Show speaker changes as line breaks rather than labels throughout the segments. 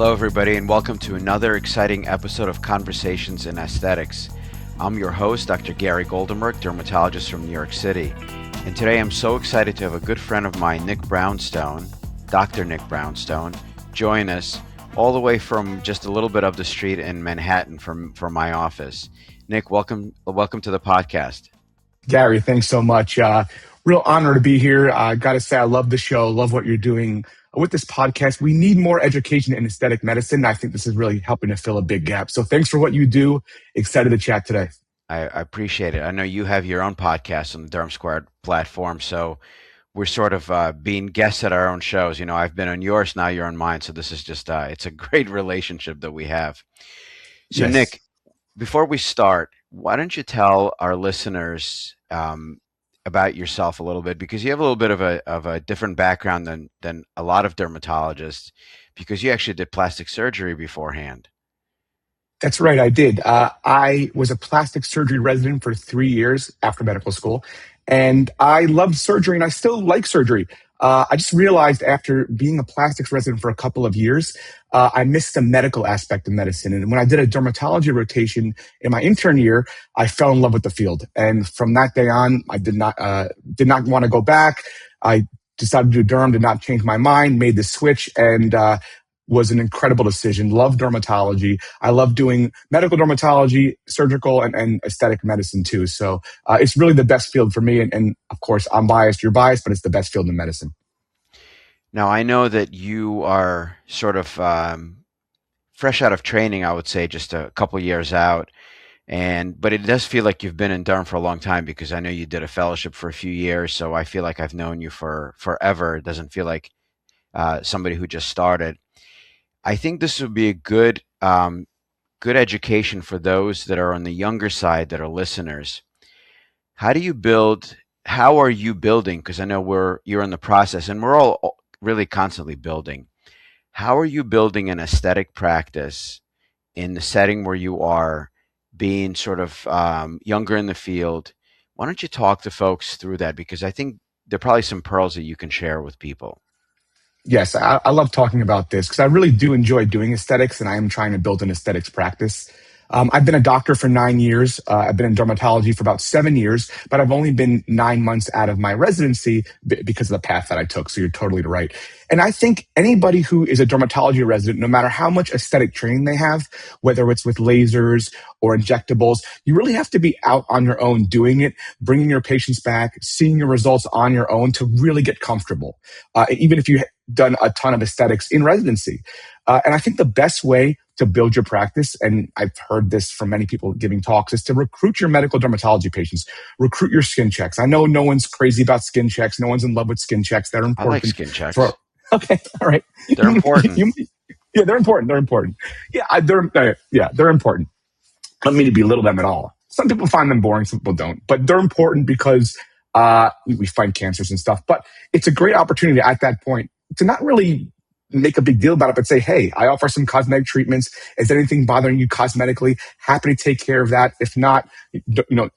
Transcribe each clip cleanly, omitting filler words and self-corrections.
Hello, everybody, and welcome to another exciting episode of Conversations in Aesthetics. I'm your host, Dr. Gary Goldenberg, dermatologist from New York City. And today I'm so excited to have a good friend of mine, Nick Brownstone, Dr. Nick Brownstone, join us all the way from just a little bit up the street in Manhattan from my office. Nick, welcome to the podcast.
Gary, thanks so much. Real honor to be here. Got to say, I love the show, love what you're doing with this podcast. We need more education in aesthetic medicine. I think this is really helping to fill a big gap. So thanks for what you do. Excited to chat today.
I appreciate it. I know you have your own podcast on the Derm Squared platform, so we're sort of being guests at our own shows. You know, I've been on yours, now you're on mine. So this is just, it's a great relationship that we have. So
Yes.
Nick, before we start, why don't you tell our listeners about yourself a little bit, because you have a little bit of a different background than a lot of dermatologists, because you actually did plastic surgery beforehand.
That's right, I did. I was a plastic surgery resident for 3 years after medical school, and I loved surgery, and I still like surgery. I just realized after being a plastics resident for a couple of years, I missed the medical aspect of medicine. And when I did a dermatology rotation in my intern year, I fell in love with the field. And from that day on, I did not want to go back. I decided to do derm, did not change my mind, made the switch, and was an incredible decision. Love dermatology. I love doing medical dermatology, surgical, and aesthetic medicine too. So it's really the best field for me. And of course, I'm biased, you're biased, but it's the best field in medicine.
Now, I know that you are sort of fresh out of training, I would say, just a couple years out. But it does feel like you've been in derm for a long time, because I know you did a fellowship for a few years. So I feel like I've known you for forever. It doesn't feel like somebody who just started. I think this would be a good education for those that are on the younger side that are listeners. How do you build? How are you building? Because I know you're in the process, and we're all really constantly building. How are you building an aesthetic practice in the setting where you are, being sort of younger in the field? Why don't you talk to folks through that? Because I think there are probably some pearls that you can share with people.
Yes, I love talking about this because I really do enjoy doing aesthetics, and I am trying to build an aesthetics practice. I've been a doctor for 9 years. I've been in dermatology for about 7 years, but I've only been 9 months out of my residency because of the path that I took. So you're totally right. And I think anybody who is a dermatology resident, no matter how much aesthetic training they have, whether it's with lasers or injectables, you really have to be out on your own doing it, bringing your patients back, seeing your results on your own to really get comfortable. Even if you done a ton of aesthetics in residency. And I think the best way to build your practice, and I've heard this from many people giving talks, is to recruit your medical dermatology patients, recruit your skin checks. I know no one's crazy about skin checks. No one's in love with skin checks. They're
I like
important.
skin checks.
Okay, all right.
They're important.
Yeah, they're important. They're important. They're important. I don't mean to belittle them at all. Some people find them boring, some people don't. But they're important because we find cancers and stuff. But it's a great opportunity at that point to not really make a big deal about it, but say, hey, I offer some cosmetic treatments. Is anything bothering you cosmetically? Happy to take care of that. If not,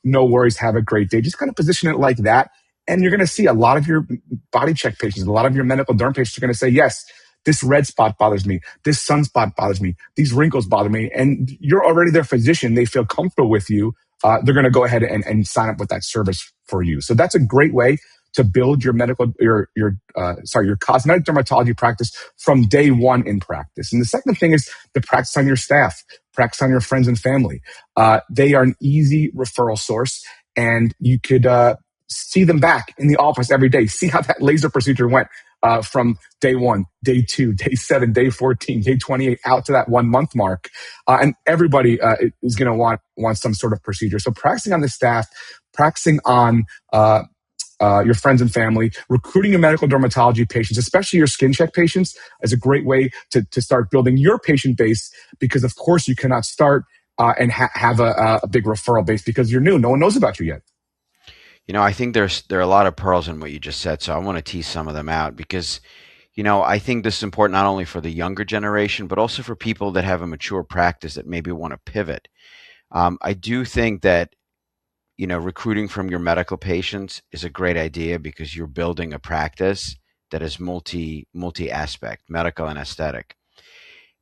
no worries. Have a great day. Just kind of position it like that. And you're going to see a lot of your body check patients, a lot of your medical derm patients are going to say, yes, this red spot bothers me. This sunspot bothers me. These wrinkles bother me. And you're already their physician. They feel comfortable with you. They're going to go ahead and sign up with that service for you. So that's a great way to build your your cosmetic dermatology practice from day one in practice. And the second thing is to practice on your staff, practice on your friends and family. They are an easy referral source, and you could see them back in the office every day. See how that laser procedure went from day 1, day 2, day 7, day 14, day 28, out to that 1 month mark. And everybody is going to want some sort of procedure. So practicing on the staff, practicing on your friends and family, recruiting your medical dermatology patients, especially your skin check patients, is a great way to start building your patient base, because of course you cannot start and have a big referral base because you're new. No one knows about you yet.
You know, I think there are a lot of pearls in what you just said, so I want to tease some of them out, because, you know, I think this is important not only for the younger generation, but also for people that have a mature practice that maybe want to pivot. I do think that, you know, recruiting from your medical patients is a great idea, because you're building a practice that is multi aspect, medical and aesthetic.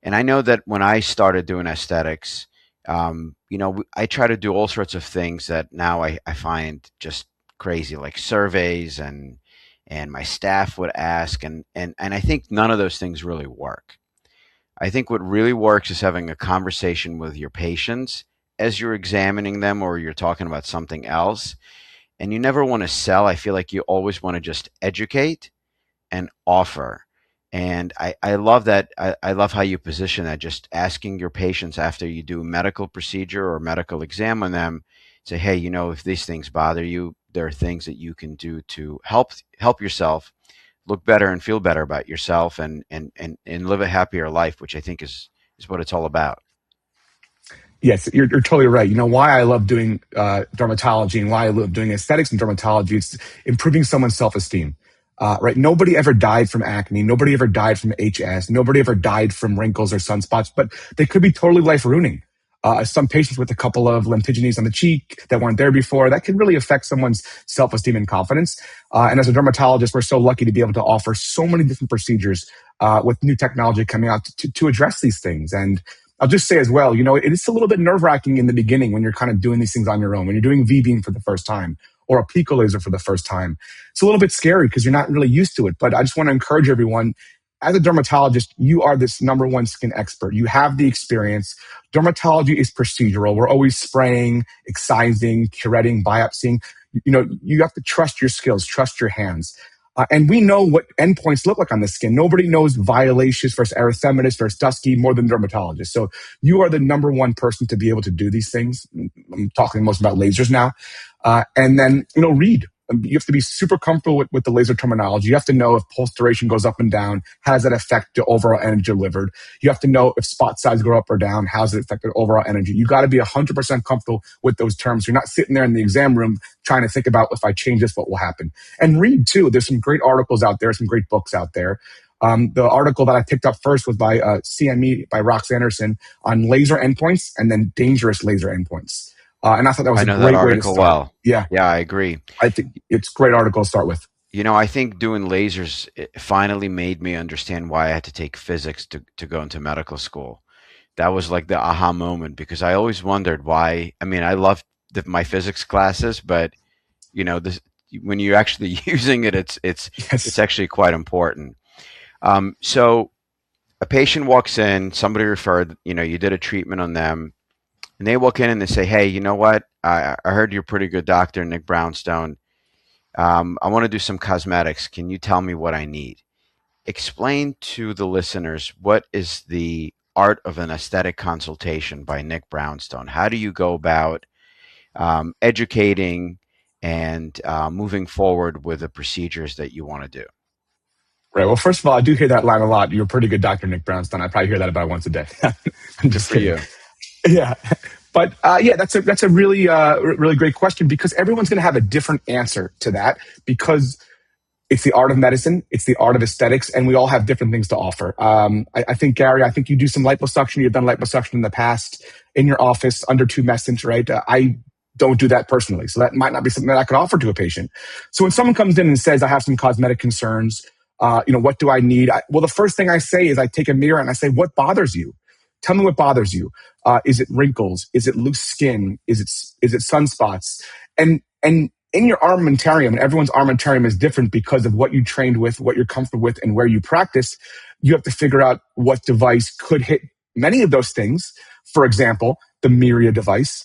And I know that when I started doing aesthetics, I try to do all sorts of things that now I find just crazy, like surveys and my staff would ask, and I think none of those things really work. I think what really works is having a conversation with your patients as you're examining them or you're talking about something else. And you never want to sell. I feel like you always want to just educate and offer. And I love that. I love how you position that. Just asking your patients after you do a medical procedure or medical exam on them, say, hey, if these things bother you, there are things that you can do to help yourself look better and feel better about yourself and live a happier life, which I think is what it's all about.
Yes, you're totally right. You know why I love doing dermatology and why I love doing aesthetics in dermatology? It's improving someone's self-esteem. Right? Nobody ever died from acne. Nobody ever died from HS. Nobody ever died from wrinkles or sunspots, but they could be totally life ruining. Some patients with a couple of lentigines on the cheek that weren't there before, that can really affect someone's self-esteem and confidence. And as a dermatologist, we're so lucky to be able to offer so many different procedures with new technology coming out to address these things. And I'll just say as well, it's a little bit nerve wracking in the beginning when you're kind of doing these things on your own, when you're doing V-beam for the first time or a pico laser for the first time. It's a little bit scary because you're not really used to it. But I just want to encourage everyone, as a dermatologist, you are this number one skin expert. You have the experience. Dermatology is procedural. We're always spraying, excising, curetting, biopsying. You have to trust your skills, trust your hands. And we know what endpoints look like on the skin. Nobody knows violaceous versus erythematous versus dusky more than dermatologists. So you are the number one person to be able to do these things. I'm talking most about lasers now. And then, read. You have to be super comfortable with the laser terminology. You have to know if pulse duration goes up and down. How does that affect the overall energy delivered? You have to know if spot size go up or down. How does it affect the overall energy? You got to be 100% comfortable with those terms. You're not sitting there in the exam room trying to think about if I change this, what will happen. And read too. There's some great articles out there, some great books out there. The article that I picked up first was by CME by Rox Anderson on laser endpoints and then dangerous laser endpoints. And I thought that was
I
a
know that
great way to
article
start.
well.
Yeah,
Yeah, I agree.
I think it's a great article to start with.
I think doing lasers it finally made me understand why I had to take physics to go into medical school. That was like the aha moment because I always wondered why. I mean, I loved my physics classes, but this when you're actually using it, it's
Yes.
actually quite important. So a patient walks in, somebody referred, you did a treatment on them, and they walk in and they say, "Hey, you know what? I heard you're a pretty good doctor, Nick Brownstone. I want to do some cosmetics. Can you tell me what I need?" Explain to the listeners what is the art of an aesthetic consultation by Nick Brownstone. How do you go about educating and moving forward with the procedures that you want to do?
Right. Well, first of all, I do hear that line a lot. You're a pretty good doctor, Nick Brownstone. I probably hear that about once a day. I'm
Good
just
for
kidding.
you.
Yeah. But yeah, that's a really really great question because everyone's going to have a different answer to that because it's the art of medicine, it's the art of aesthetics, and we all have different things to offer. I think, Gary, I think you do some liposuction. You've done liposuction in the past in your office under 2 meses, right? I don't do that personally. So that might not be something that I could offer to a patient. So when someone comes in and says, I have some cosmetic concerns, what do I need? Well, the first thing I say is I take a mirror and I say, what bothers you? Tell me what bothers you. Is it wrinkles? Is it loose skin? Is it sunspots? And in your armamentarium, and everyone's armamentarium is different because of what you trained with, what you're comfortable with, and where you practice. You have to figure out what device could hit many of those things. For example, the Myria device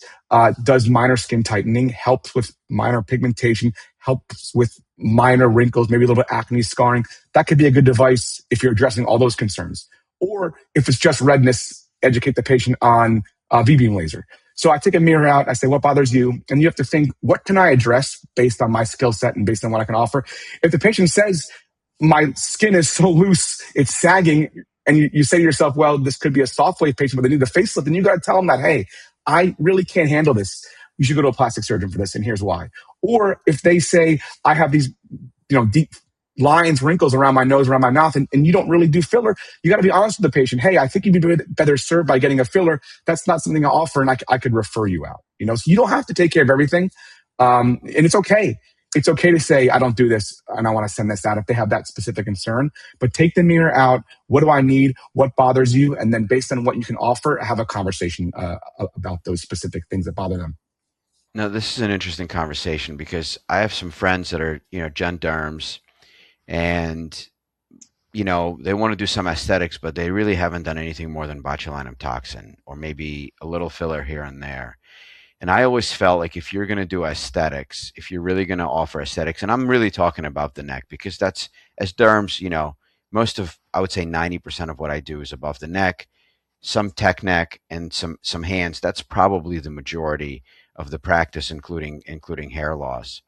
does minor skin tightening, helps with minor pigmentation, helps with minor wrinkles, maybe a little bit acne scarring. That could be a good device if you're addressing all those concerns. Or if it's just redness, educate the patient on V-beam laser. So I take a mirror out, I say, what bothers you? And you have to think, what can I address based on my skill set and based on what I can offer? If the patient says, my skin is so loose, it's sagging, and you say to yourself, well, this could be a soft wave patient, but they need the facelift, then you got to tell them that, hey, I really can't handle this. You should go to a plastic surgeon for this, and here's why. Or if they say, I have these, deep lines, wrinkles around my nose, around my mouth, and you don't really do filler, you got to be honest with the patient. Hey, I think you'd be better served by getting a filler. That's not something I offer, and I could refer you out. So you don't have to take care of everything, and it's okay. it's okay to say, I don't do this and I want to send this out if they have that specific concern. But take the mirror out. What do I need? What bothers you? And then based on what you can offer, have a conversation about those specific things that bother them.
Now, this is an interesting conversation because I have some friends that are, gen derms, and they want to do some aesthetics, but they really haven't done anything more than botulinum toxin or maybe a little filler here and there. And I always felt like if you're going to do aesthetics, if you're really going to offer aesthetics, and I'm really talking about the neck because that's, as derms, most of, I would say 90% of what I do is above the neck, some tech neck, and some hands. That's probably the majority of the practice, including hair loss.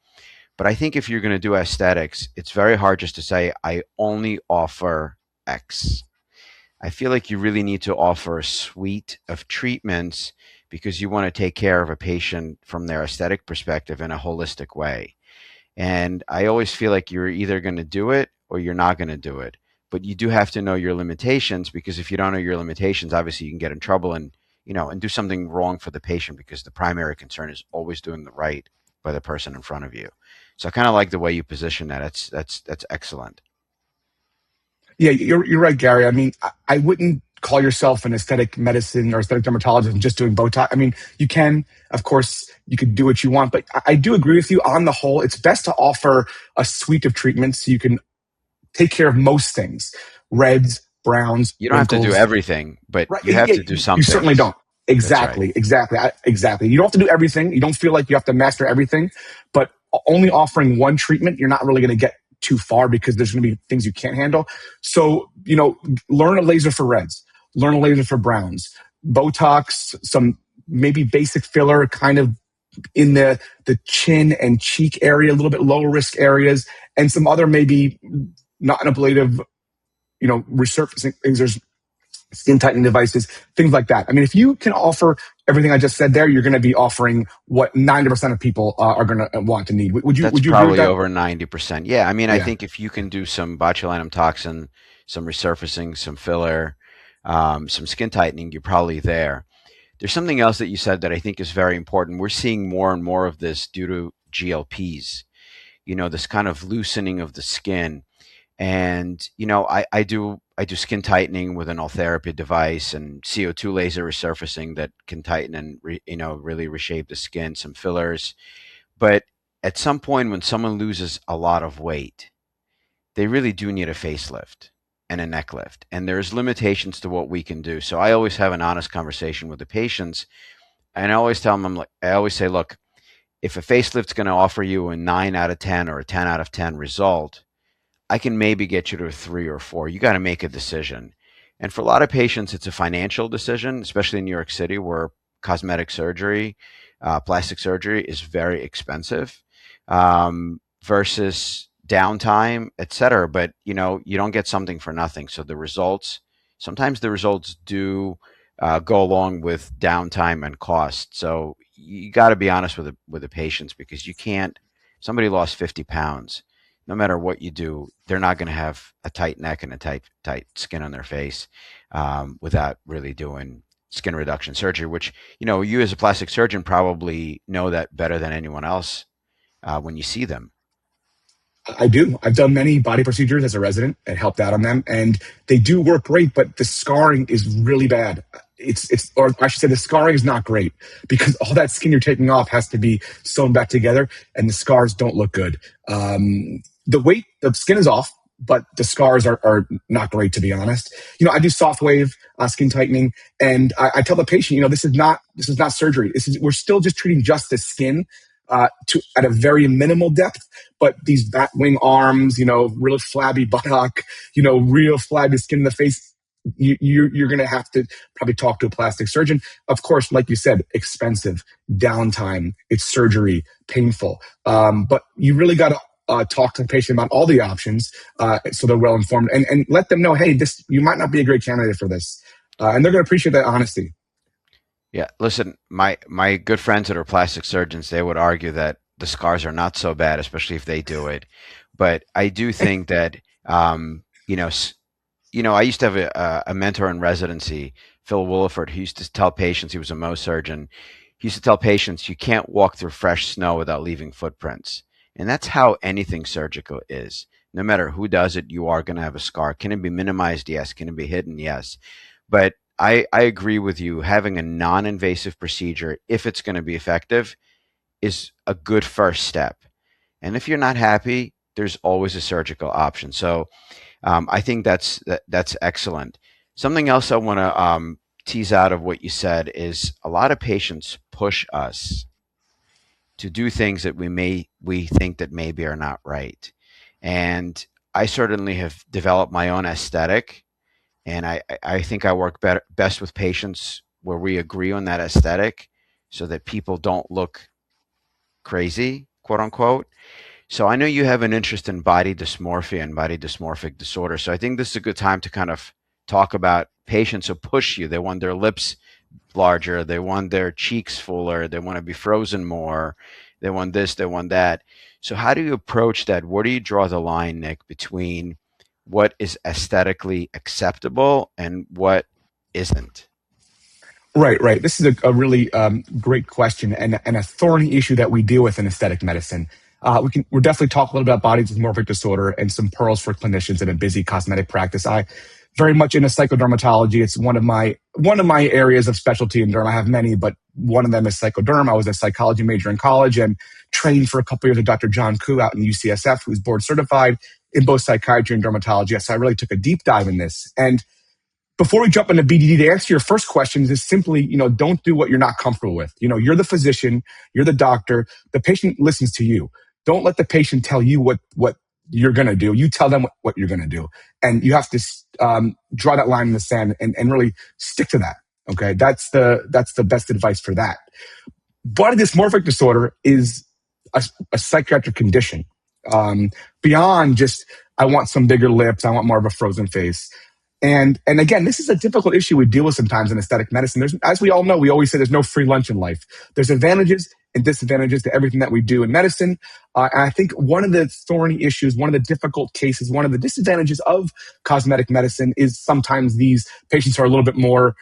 But I think if you're going to do aesthetics, it's very hard just to say, I only offer X. I feel like you really need to offer a suite of treatments because you want to take care of a patient from their aesthetic perspective in a holistic way. And I always feel like you're either going to do it or you're not going to do it. But you do have to know your limitations, because if you don't know your limitations, obviously you can get in trouble and do something wrong for the patient, because the primary concern is always doing the right by the person in front of you. So I kind of like the way you position that. That's excellent.
Yeah, you're right, Gary. I mean, I wouldn't call yourself an aesthetic medicine or aesthetic dermatologist and just doing Botox. I mean, you can, of course, you could do what you want, but I do agree with you on the whole. It's best to offer a suite of treatments so you can take care of most things: reds, browns,
You don't have to do
wrinkles.
everything, but
Right.
you have
Yeah,
to do some
you certainly
things.
don't.
That's right.
Exactly. Exactly. Exactly. You don't have to do everything. You don't feel like you have to master everything, but only offering one treatment, you're not really going to get too far because there's going to be things you can't handle. So, learn a laser for reds, learn a laser for browns, Botox, some maybe basic filler kind of in the chin and cheek area, a little bit lower risk areas, and some other maybe not an ablative, resurfacing things. There's skin tightening devices, things like that. I mean, if you can offer everything I just said there, you're going to be offering what 90% of people are going to want to need. Would you
That's
would you agree with
probably
that?
over 90%. Yeah, I mean, I
Yeah,
think if you can do some botulinum toxin, some resurfacing, some filler, some skin tightening, you're probably there. There's something else that you said that I think is very important. We're seeing more and more of this due to GLPs, this kind of loosening of the skin. And I do skin tightening with an Ultherapy device and CO2 laser resurfacing that can tighten and really reshape the skin, some fillers. But at some point, when someone loses a lot of weight, they really do need a facelift and a neck lift. And there's limitations to what we can do. So I always have an honest conversation with the patients, and I always tell them, I always say, look, if a facelift's going to offer you a 9 out of 10 or a 10 out of 10 result, I can maybe get you to a 3 or 4. You got to make a decision. And for a lot of patients, it's a financial decision, especially in New York City, where cosmetic surgery, plastic surgery is very expensive, versus downtime, et cetera. But you don't get something for nothing. So sometimes the results do go along with downtime and cost. So you got to be honest with the patients, because you can't. Somebody lost 50 pounds, no matter what you do, they're not going to have a tight neck and a tight skin on their face, without really doing skin reduction surgery. Which you as a plastic surgeon probably know that better than anyone else, when you see them.
I do. I've done many body procedures as a resident and helped out on them, and they do work great. But the scarring is really bad. Or I should say, the scarring is not great because all that skin you're taking off has to be sewn back together, and the scars don't look good. The skin is off, but the scars are not great, to be honest. I do soft wave skin tightening, and I tell the patient, this is not surgery. We're still just treating just the skin, at a very minimal depth. But these bat wing arms, real flabby buttock, real flabby skin in the face, you're going to have to probably talk to a plastic surgeon. Of course, like you said, expensive, downtime, it's surgery, painful. But you really got to talk to the patient about all the options, so they're well informed, and let them know, hey, this you might not be a great candidate for this, and they're going to appreciate that honesty.
Yeah, listen, my good friends that are plastic surgeons, they would argue that the scars are not so bad, especially if they do it. But I do think that, I used to have a mentor in residency, Phil Williford. He used to tell patients, he was a Mohs surgeon. He used to tell patients, you can't walk through fresh snow without leaving footprints. And that's how anything surgical is. No matter who does it, you are going to have a scar. Can it be minimized? Yes. Can it be hidden? Yes. But I agree with you. Having a non invasive procedure, if it's going to be effective, is a good first step. And if you're not happy, there's always a surgical option. So I think that's excellent. Something else I want to tease out of what you said is a lot of patients push us to do things that we think that maybe are not right. And I certainly have developed my own aesthetic, and I think I work best with patients where we agree on that aesthetic, so that people don't look crazy, quote unquote. So I know you have an interest in body dysmorphia and body dysmorphic disorder. So I think this is a good time to kind of talk about patients who push you. They want their lips larger, they want their cheeks fuller, they want to be frozen more, they want this, they want that. So how do you approach that? Where do you draw the line, Nick, between what is aesthetically acceptable and what isn't?
Right, right. This is a really great question and a thorny issue that we deal with in aesthetic medicine. We'll definitely talk a little bit about body dysmorphic disorder and some pearls for clinicians in a busy cosmetic practice. I very much into psychodermatology. It's one of my areas of specialty in derm. I have many, but one of them is psychoderm. I was a psychology major in college and trained for a couple years with Dr. John Koo out in UCSF, who's board certified in both psychiatry and dermatology. So I really took a deep dive in this. And before we jump into BDD, to answer your first question, is simply, don't do what you're not comfortable with. You're the physician, you're the doctor. The patient listens to you. Don't let the patient tell you what you're going to do. You tell them what you're going to do, and you have to draw that line in the sand and really stick to that. Okay, that's the best advice for that. Body dysmorphic disorder is a psychiatric condition, beyond just I want some bigger lips, I want more of a frozen face. And again, this is a difficult issue we deal with sometimes in aesthetic medicine. As we all know, we always say there's no free lunch in life. There's advantages and disadvantages to everything that we do in medicine. And I think one of the thorny issues, one of the difficult cases, one of the disadvantages of cosmetic medicine is sometimes these patients are a little bit more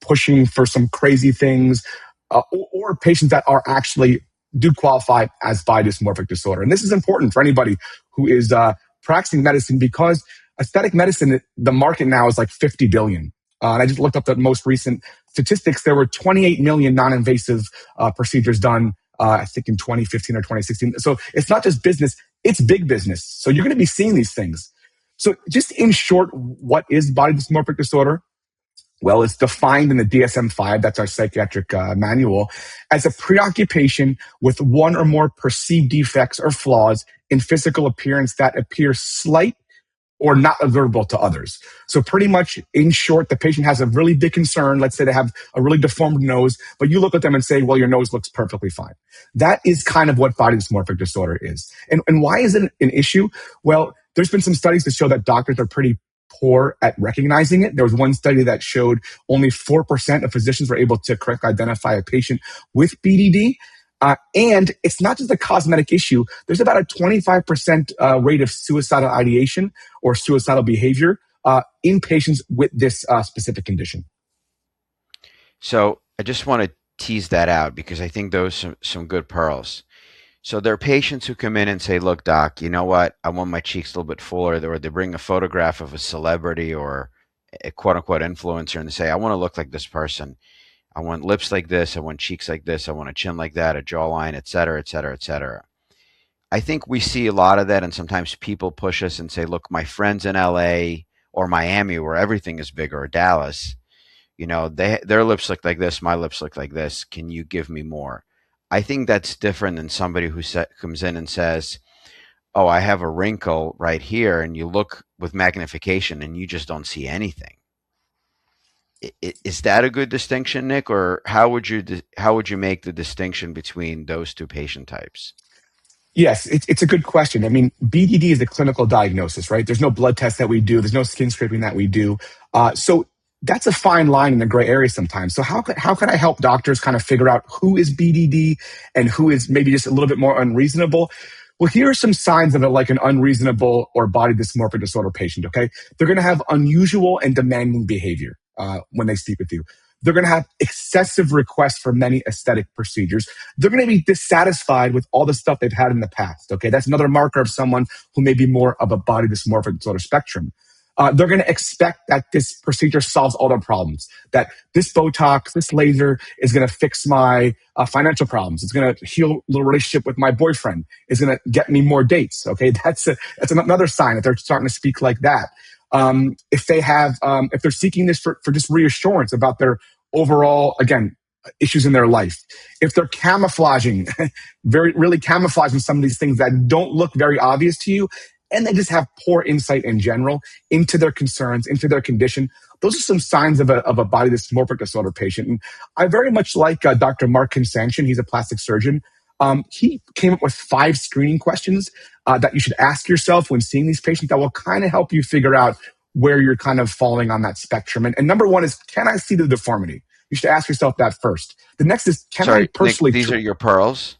pushing for some crazy things, or patients that are actually do qualify as body dysmorphic disorder. And this is important for anybody who is practicing medicine, because aesthetic medicine, the market now is like 50 billion. And I just looked up the most recent statistics. There were 28 million non-invasive procedures done, I think in 2015 or 2016. So it's not just business, it's big business. So you're going to be seeing these things. So just in short, what is body dysmorphic disorder? Well, it's defined in the DSM-5, that's our psychiatric manual, as a preoccupation with one or more perceived defects or flaws in physical appearance that appear slight or not observable to others. So pretty much, in short, the patient has a really big concern. Let's say they have a really deformed nose, but you look at them and say, well, your nose looks perfectly fine. That is kind of what body dysmorphic disorder is. And why is it an issue? Well, there's been some studies that show that doctors are pretty poor at recognizing it. There was one study that showed only 4% of physicians were able to correctly identify a patient with BDD. And it's not just a cosmetic issue. There's about a 25% rate of suicidal ideation or suicidal behavior in patients with this specific condition.
So I just want to tease that out because I think those are some good pearls. So there are patients who come in and say, look, doc, you know what? I want my cheeks a little bit fuller. Or they bring a photograph of a celebrity or a quote unquote influencer and they say, I want to look like this person. I want lips like this. I want cheeks like this. I want a chin like that, a jawline, et cetera, et cetera, et cetera. I think we see a lot of that. And sometimes people push us and say, look, my friends in LA or Miami, where everything is bigger, or Dallas, their lips look like this, my lips look like this. Can you give me more? I think that's different than somebody who comes in and says, oh, I have a wrinkle right here, and you look with magnification and you just don't see anything. Is that a good distinction, Nick, or how would you make the distinction between those two patient types?
Yes, it's a good question. I mean, BDD is a clinical diagnosis, right? There's no blood test that we do. There's no skin scraping that we do. So that's a fine line in the gray area sometimes. So how can I help doctors kind of figure out who is BDD and who is maybe just a little bit more unreasonable? Well, here are some signs of like an unreasonable or body dysmorphic disorder patient, okay? They're going to have unusual and demanding behavior when they speak with you. They're going to have excessive requests for many aesthetic procedures. They're going to be dissatisfied with all the stuff they've had in the past. Okay, that's another marker of someone who may be more of a body dysmorphic disorder spectrum. They're going to expect that this procedure solves all their problems, that this Botox, this laser is going to fix my financial problems. It's going to heal the relationship with my boyfriend. It's going to get me more dates. Okay, that's another sign that they're starting to speak like that. If they're seeking this for just reassurance about their overall, again, issues in their life, if they're camouflaging, really camouflaging some of these things that don't look very obvious to you, and they just have poor insight in general into their concerns, into their condition. Those are some signs of a body dysmorphic disorder patient. And I very much like Dr. Mark Constantian. He's a plastic surgeon. He came up with 5 screening questions that you should ask yourself when seeing these patients that will kind of help you figure out where you're kind of falling on that spectrum. And number one is, can I see the deformity? You should ask yourself that first. The next is, can I
Sorry, Nick,
personally
these are your pearls.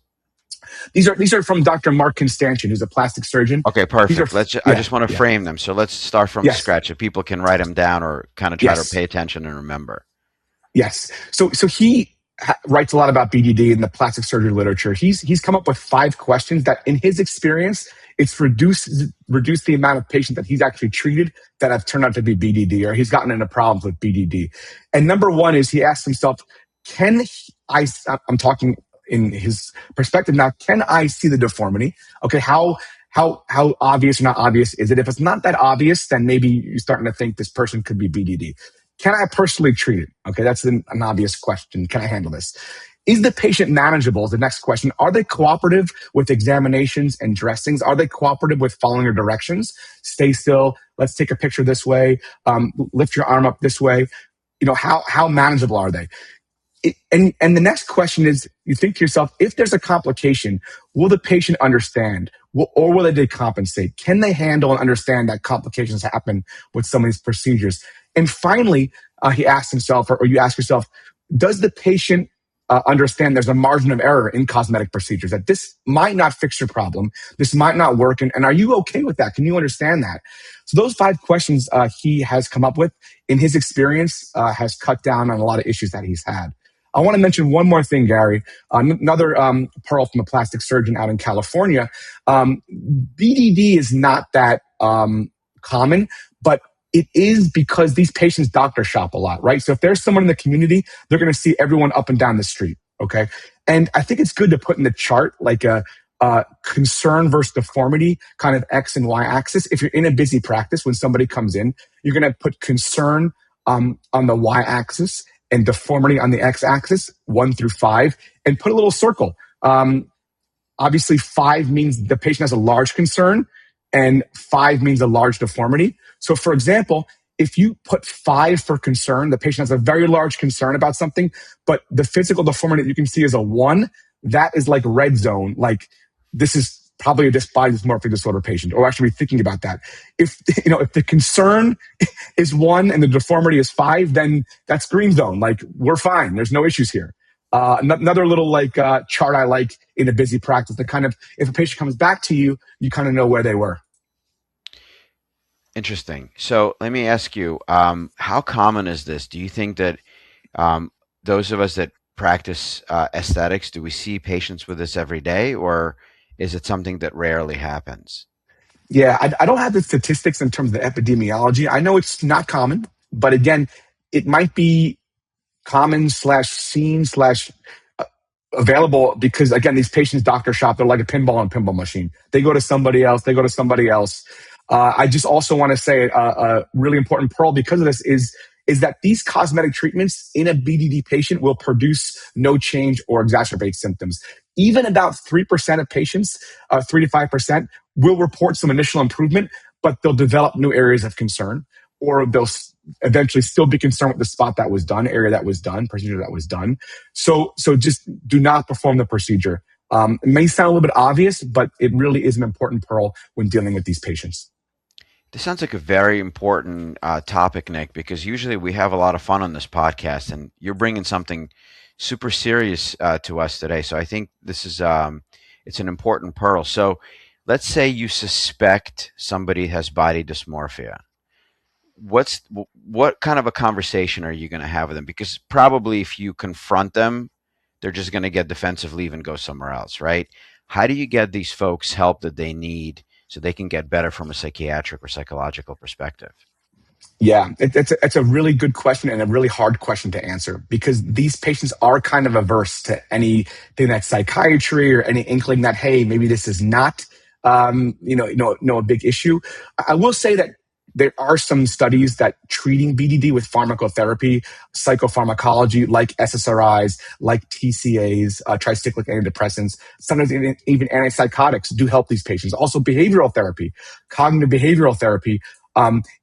these are from Dr. Mark Constantian, who's a plastic surgeon.
Okay,
These are
perfect. I
yeah,
just want to
yeah.
frame them. So let's start from
Yes.
scratch. If people can write them down or kind of try to
Yes.
pay attention and remember.
Yes. So he writes a lot about BDD in the plastic surgery literature. He's come up with 5 questions that, in his experience, it's reduced the amount of patients that he's actually treated that have turned out to be BDD, or he's gotten into problems with BDD. And number one is, he asks himself, can I? I'm talking in his perspective now. Can I see the deformity? Okay, how obvious or not obvious is it? If it's not that obvious, then maybe you're starting to think this person could be BDD. Can I personally treat it? Okay, that's an obvious question. Can I handle this? Is the patient manageable? Is the next question. Are they cooperative with examinations and dressings? Are they cooperative with following your directions? Stay still. Let's take a picture this way. Lift your arm up this way. How manageable are they? And the next question is, you think to yourself, if there's a complication, will the patient understand, or will they decompensate? Can they handle and understand that complications happen with some of these procedures? And finally, he asks himself, or you ask yourself, does the patient understand there's a margin of error in cosmetic procedures, that this might not fix your problem, this might not work, and are you okay with that? Can you understand that? So those 5 questions he has come up with, in his experience, has cut down on a lot of issues that he's had. I want to mention one more thing, Gary. Another pearl from a plastic surgeon out in California. BDD is not that common, but it is because these patients doctor shop a lot, right? So if there's someone in the community, they're going to see everyone up and down the street, okay? And I think it's good to put in the chart like a concern versus deformity kind of X and Y axis. If you're in a busy practice, when somebody comes in, you're going to put concern on the Y axis and deformity on the X axis, 1 through 5, and put a little circle. Obviously, 5 means the patient has a large concern, and 5 means a large deformity. So, for example, if you put 5 for concern, the patient has a very large concern about something, but the physical deformity that you can see is a 1, that is like red zone. Like, this is probably a body dysmorphic disorder patient, or actually be thinking about that. If the concern is 1 and the deformity is 5, then that's green zone. Like, we're fine. There's no issues here. Another little chart I like in a busy practice, that kind of, if a patient comes back to you, you kind of know where they were.
Interesting. So let me ask you, how common is this? Do you think that um, those of us that practice aesthetics, do we see patients with this every day, or is it something that rarely happens?
Yeah, I don't have the statistics in terms of the epidemiology. I know it's not common, but again, it might be common slash seen slash available because, again, these patients doctor shop. They're like a pinball and pinball machine. They go to somebody else. They go to somebody else. I just also want to say a really important pearl because of this is that these cosmetic treatments in a BDD patient will produce no change or exacerbate symptoms. Even about 3% of patients, 3 to 5%, will report some initial improvement, but they'll develop new areas of concern, or they'll eventually still be concerned with the spot that was done, area that was done, procedure that was done. So just do not perform the procedure. It may sound a little bit obvious, but it really is an important pearl when dealing with these patients.
This sounds like a very important topic, Nick, because usually we have a lot of fun on this podcast, and you're bringing something super serious to us today. So I think this is it's an important pearl. So let's say you suspect somebody has body dysmorphia. what kind of a conversation are you going to have with them? Because probably if you confront them, they're just going to get defensive, leave, and go somewhere else, right? How do you get these folks help that they need so they can get better from a psychiatric or psychological perspective?
Yeah, it's a really good question and a really hard question to answer because these patients are kind of averse to anything that's psychiatry or any inkling that, hey, maybe this is not, a big issue. I will say that there are some studies that treating BDD with pharmacotherapy, psychopharmacology, like SSRIs, like TCAs, tricyclic antidepressants, sometimes even antipsychotics do help these patients. Also, behavioral therapy, cognitive behavioral therapy.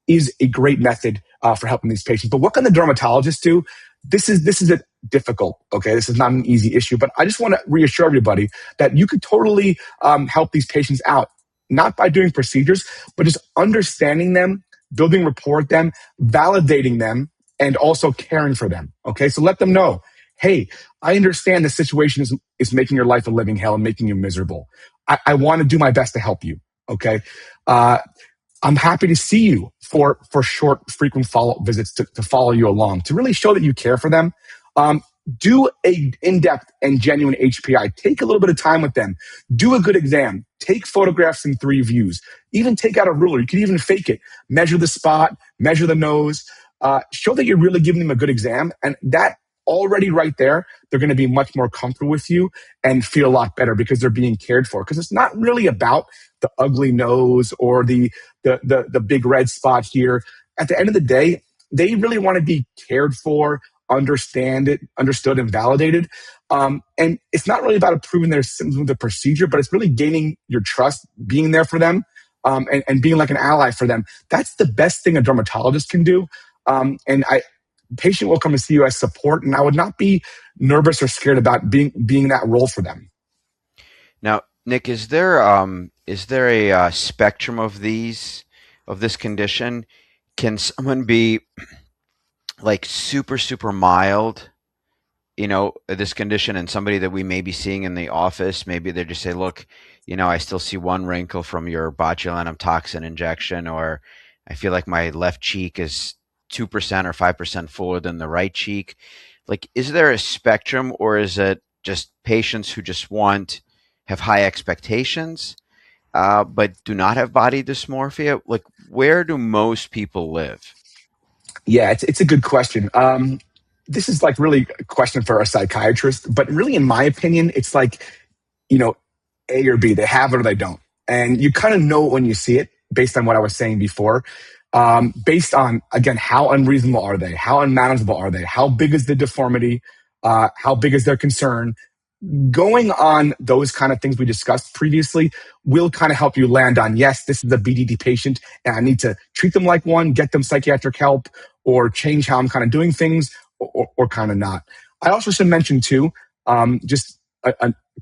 Is a great method for helping these patients. But what can the dermatologist do? This is a difficult. Okay, this is not an easy issue. But I just want to reassure everybody that you could totally help these patients out, not by doing procedures, but just understanding them, building rapport with them, validating them, and also caring for them. Okay, so let them know, hey, I understand the situation is making your life a living hell and making you miserable. I want to do my best to help you. Okay. I'm happy to see you for short, frequent follow-up visits to follow you along, to really show that you care for them. Um, do a in-depth and genuine HPI. Take a little bit of time with them. Do a good exam. Take photographs in 3 views. Even take out a ruler. You can even fake it. Measure the spot, measure the nose. Show that you're really giving them a good exam. And that already right there, they're going to be much more comfortable with you and feel a lot better because they're being cared for. Because it's not really about the ugly nose or the big red spot here. At the end of the day, they really want to be cared for, understood, and validated. And it's not really about improving their symptoms with the procedure, but it's really gaining your trust, being there for them, and being like an ally for them. That's the best thing a dermatologist can do. And patient will come to see you as support, and I would not be nervous or scared about being that role for them.
Now, Nick, is there a spectrum of this condition? Can someone be like super mild, this condition, and somebody that we may be seeing in the office, maybe they just say, look, I still see one wrinkle from your botulinum toxin injection, or I feel like my left cheek is 2% or 5% fuller than the right cheek. Like, is there a spectrum, or is it just patients who just have high expectations, but do not have body dysmorphia? Like, where do most people live?
Yeah, it's a good question. This is like really a question for a psychiatrist, but really, in my opinion, it's like, you know, A or B. They have it or they don't. And you kind of know it when you see it based on what I was saying before. Based on, again, how unreasonable are they? How unmanageable are they? How big is the deformity? How big is their concern? Going on those kind of things we discussed previously will kind of help you land on, yes, this is a BDD patient and I need to treat them like one, get them psychiatric help, or change how I'm kind of doing things, or kind of not. I also should mention too, just a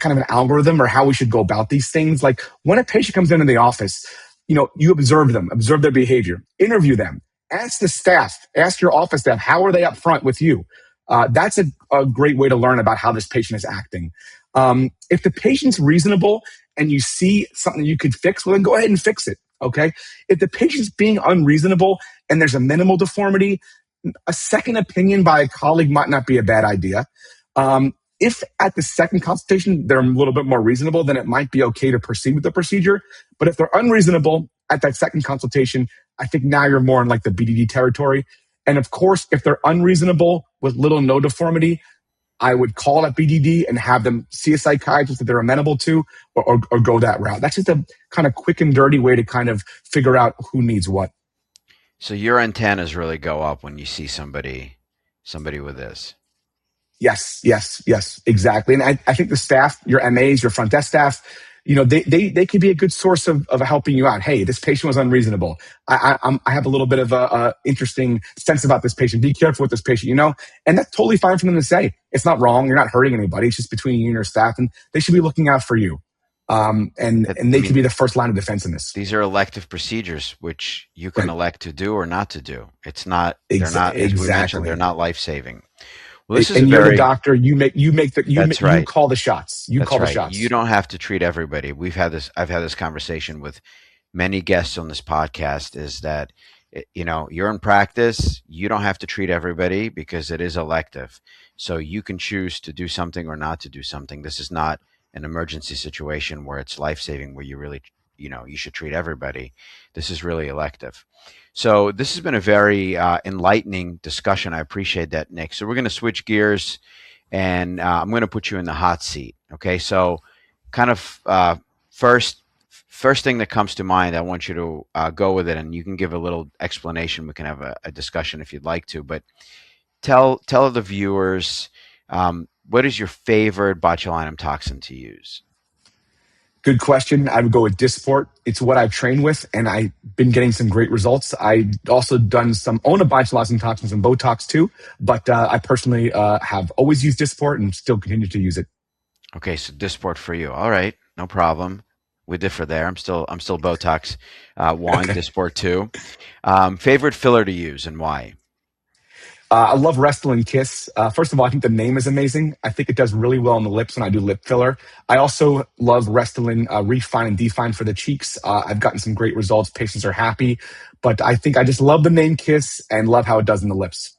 kind of an algorithm or how we should go about these things. Like when a patient comes into the office, you observe them, observe their behavior, interview them, ask the staff, ask your office staff, how are they up front with you? That's a great way to learn about how this patient is acting. If the patient's reasonable and you see something you could fix, well, then go ahead and fix it. Okay. If the patient's being unreasonable and there's a minimal deformity, a second opinion by a colleague might not be a bad idea. If at the second consultation they're a little bit more reasonable, then it might be okay to proceed with the procedure. But if they're unreasonable at that second consultation, I think now you're more in like the BDD territory. And of course, if they're unreasonable with little no deformity, I would call at BDD and have them see a psychiatrist that they're amenable to, or go that route. That's just a kind of quick and dirty way to kind of figure out who needs what.
So your antennas really go up when you see somebody with this.
Yes, exactly. And I think the staff, your MAs, your front desk staff, they could be a good source of helping you out. Hey, this patient was unreasonable. I have a little bit of a interesting sense about this patient. Be careful with this patient, and that's totally fine for them to say. It's not wrong. You're not hurting anybody. It's just between you and your staff, and they should be looking out for you. And
I
they could
mean,
be the first line of defense in this.
these are elective procedures which you can
Right.
elect to do or not to do. They're not, as we mentioned, they're
Exactly.
not life saving. Well, this is a
And you're the
very,
doctor.
that's
You
right.
call the shots. You
That's
call the
right. You
shots.
don't have to treat everybody. I've had this conversation with many guests on this podcast, is that You're in practice. You don't have to treat everybody because it is elective. So you can choose to do something or not to do something. This is not an emergency situation where it's life saving, where you really, you should treat everybody. This is really elective. So this has been a very enlightening discussion. I appreciate that, Nick. So we're going to switch gears, and I'm going to put you in the hot seat. Okay, so kind of first thing that comes to mind, I want you to go with it, and you can give a little explanation. We can have a discussion if you'd like to, but tell the viewers, what is your favorite botulinum toxin to use?
Good question. I would go with Dysport. It's what I've trained with, and I've been getting some great results. I also done some own botulinum toxins and Botox too, but I personally have always used Dysport and still continue to use it.
Okay, so Dysport for you. All right, no problem. We differ there. I'm still Botox one,
Okay.
Dysport two. Favorite filler to use and why?
I love Restylane Kiss. First of all, I think the name is amazing. I think it does really well on the lips when I do lip filler. I also love Restylane Refine and Define for the cheeks. I've gotten some great results. Patients are happy. But I think I just love the name Kiss and love how it does in the lips.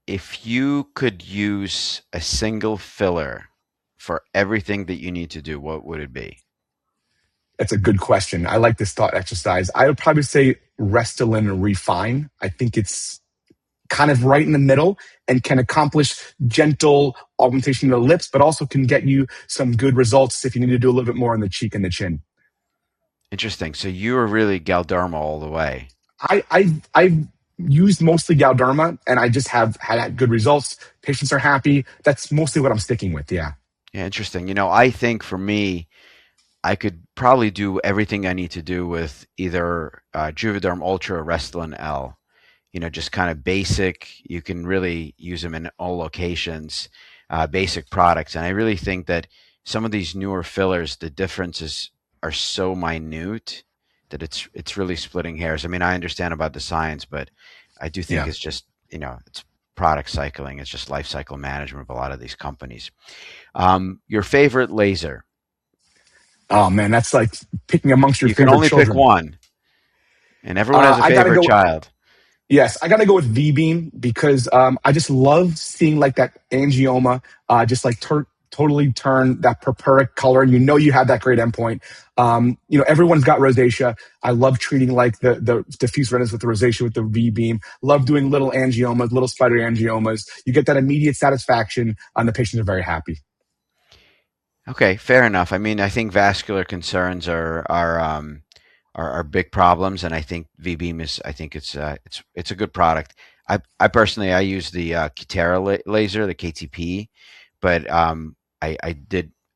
If you could use a single filler for everything that you need to do, what would it be?
That's a good question. I like this thought exercise. I would probably say Restylane Refine. I think it's kind of right in the middle and can accomplish gentle augmentation of the lips, but also can get you some good results if you need to do a little bit more on the cheek and the chin.
Interesting. So you are really Galderma all the way.
I've used mostly Galderma and I just have had good results. Patients are happy. That's mostly what I'm sticking with. Yeah.
Yeah, interesting. I think for me, I could probably do everything I need to do with either Juvederm Ultra or Restylane L. Just kind of basic. You can really use them in all locations, basic products. And I really think that some of these newer fillers, the differences are so minute that it's really splitting hairs. I mean, I understand about the science, but I do think
Yeah.
it's just, it's product cycling. It's just life cycle management of a lot of these companies. Your favorite laser?
Oh man, that's like picking amongst your
You can
favorite
only pick
children.
one, and everyone has a
I gotta
favorite
go.
child.
Yes, I got to go with V Beam because I just love seeing like that angioma, just like totally turn that purpuric color, and you have that great endpoint. Everyone's got rosacea. I love treating like the diffuse redness with the rosacea with the V Beam. Love doing little angiomas, little spider angiomas. You get that immediate satisfaction, and the patients are very happy.
Okay, fair enough. I mean, I think vascular concerns are big problems, and I think V-beam is. I think it's a good product. I personally I use the Cutera laser, the KTP, but I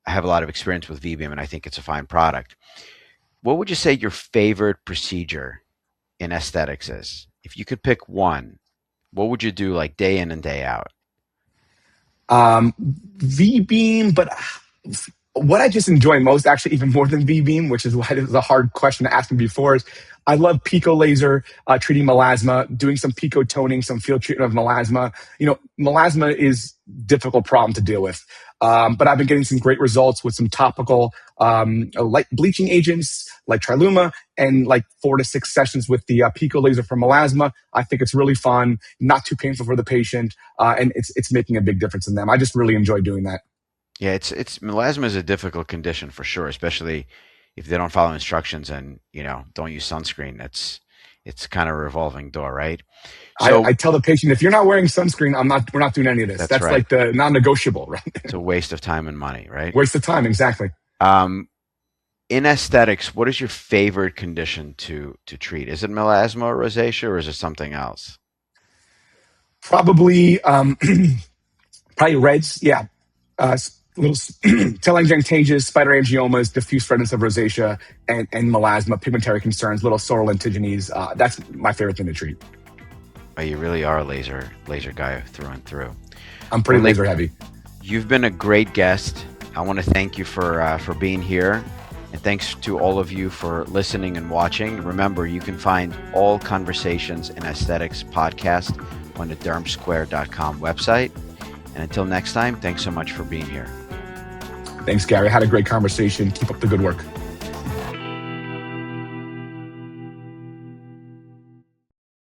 have a lot of experience with V-beam, and I think it's a fine product. What would you say your favorite procedure in aesthetics is? If you could pick one, what would you do like day in and day out?
V Beam, but what I just enjoy most, actually, even more than V Beam, which is why this is a hard question to ask me before, is I love pico laser, treating melasma, doing some pico toning, some field treatment of melasma. Melasma is a difficult problem to deal with. But I've been getting some great results with some topical light bleaching agents like Triluma and like 4 to 6 sessions with the pico laser for melasma. I think it's really fun, not too painful for the patient, and it's making a big difference in them. I just really enjoy doing that.
Yeah, it's melasma is a difficult condition for sure, especially if they don't follow instructions and don't use sunscreen. It's kind of a revolving door, right? So
I tell the patient, if you're not wearing sunscreen, we're not doing any of this.
that's
That's
right.
like the non-negotiable, right?
It's a waste of time and money, right?
Waste of time, exactly.
Um, in aesthetics, what is your favorite condition to treat? Is it melasma or rosacea, or is it something else?
Probably, probably reds, yeah. Little telangiectasias, spider angiomas, diffuse redness of rosacea, and melasma, pigmentary concerns, little sorrel antigenes. That's my favorite thing to treat.
Oh, you really are a laser guy through and through.
I'm
Well,
pretty
Nick,
laser heavy.
you've been a great guest. I want to thank you for being here, and thanks to all of you for listening and watching. Remember, you can find all Conversations in Aesthetics podcast on the dermsquare.com website. And until next time, thanks so much for being here.
Thanks, Gary. Had a great conversation. Keep up the good work.